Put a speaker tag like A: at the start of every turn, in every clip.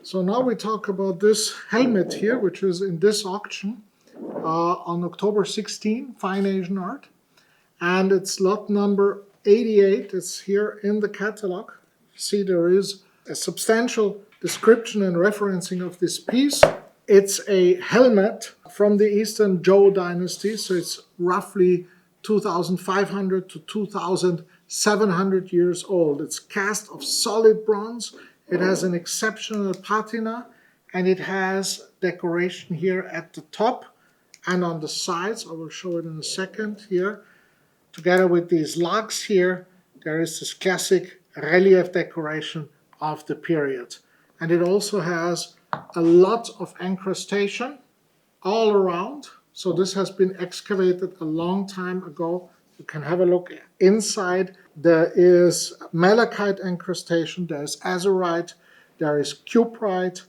A: So now we talk about this helmet here, which is in this auction on October 16, Fine Asian Art. And it's lot number 88. It's here in the catalog. See, there is a substantial description and referencing of this piece. It's a helmet from the Eastern ZHOU dynasty, so it's roughly 2,500 to 2,700 years old. It's cast of solid bronze. It has an exceptional patina, and it has decoration here at the top and on the sides. I will show it in a second here. Together with these lugs here, there is this classic relief decoration of the period. And it also has a lot of encrustation all around. So this has been excavated a long time ago. You can have a look inside. There is malachite encrustation, there is azurite, there is cuprite,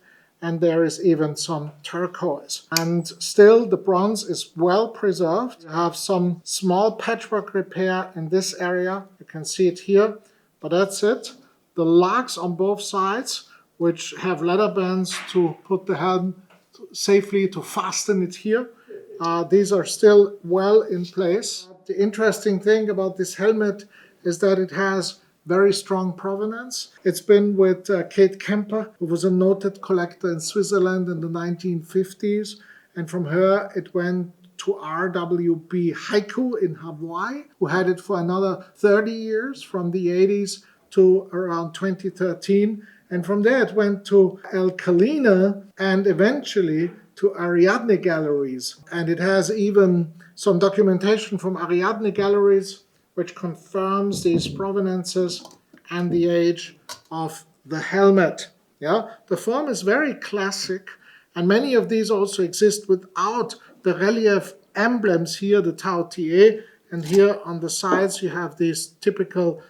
A: and there is even some turquoise. And still the bronze is well preserved. You have some small patchwork repair in this area. You can see it here, but that's it. The lugs on both sides, which have leather bands to put the helm safely to fasten it here. These are still well in place. The interesting thing about this helmet is that it has very strong provenance. It's been with Kate Kemper, who was a noted collector in Switzerland in the 1950s. And from her, it went to RWB Haiku in Hawaii, who had it for another 30 years, from the 80s to around 2013. And from there, it went to El Kalina and eventually to Ariadne Galleries. And it has even some documentation from Ariadne Galleries which confirms these provenances and the age of the helmet. Yeah, the form is very classic, and many of these also exist without the relief emblems here, the TAOTIE, and here on the sides you have these typical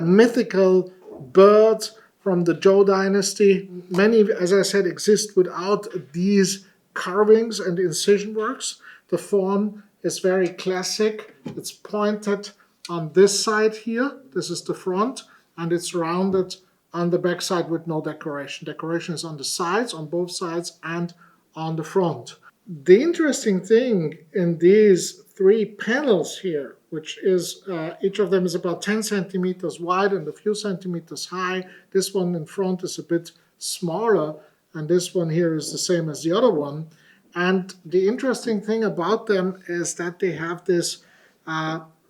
A: mythical birds from the ZHOU dynasty. Many, as I said, exist without these carvings and incision works. The form is very classic. It's pointed on this side here. This is the front, and it's rounded on the back side with no decoration. Decoration is on the sides, on both sides, and on the front. The interesting thing in these three panels here, which is each of them is about 10 centimeters wide and a few centimeters high. This one in front is a bit smaller, and this one here is the same as the other one. And the interesting thing about them is that they have this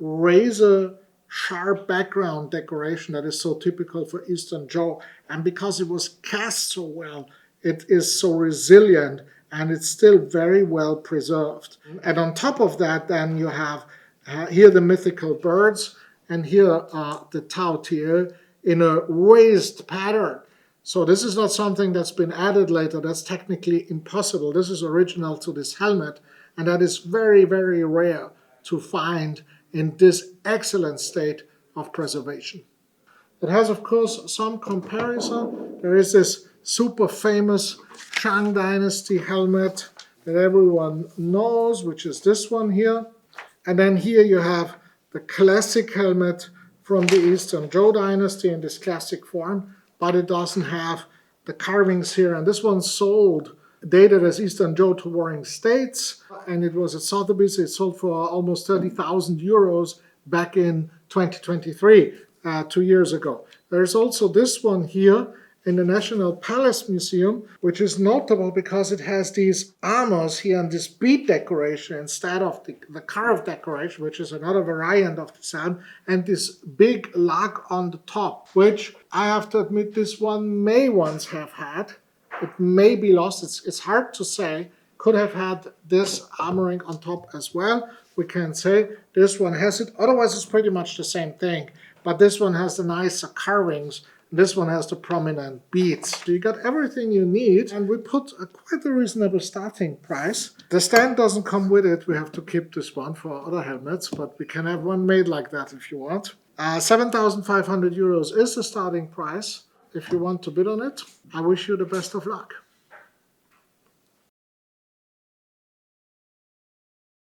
A: razor sharp background decoration that is so typical for Eastern ZHOU. And because it was cast so well, it is so resilient, and it's still very well preserved. And on top of that, then you have here the mythical birds, and here the TAOTIE in a raised pattern. So this is not something that's been added later. That's technically impossible. This is original to this helmet, and that is very, very rare to find in this excellent state of preservation. It has, of course, some comparison. There is this super famous Shang Dynasty helmet that everyone knows, which is this one here. And then here you have the classic helmet from the Eastern ZHOU dynasty in this classic form, but it doesn't have the carvings here. And this one sold, dated as Eastern ZHOU to Warring States, and it was at Sotheby's. It sold for almost 30,000 euros back in 2023, 2 years ago. There's also this one here in the National Palace Museum, which is notable because it has these armors here and this bead decoration instead of the carved decoration, which is another variant of the sound, and this big lug on the top, which I have to admit this one may once have had. It may be lost. It's hard to say. Could have had this armoring on top as well. We can say this one has it. Otherwise, it's pretty much the same thing. But this one has the nicer carvings. This one has the prominent beads. So you got everything you need, and we put quite a reasonable starting price. The stand doesn't come with it. We have to keep this one for other helmets, but we can have one made like that if you want. 7,500 euros is the starting price. If you want to bid on it, I wish you the best of luck.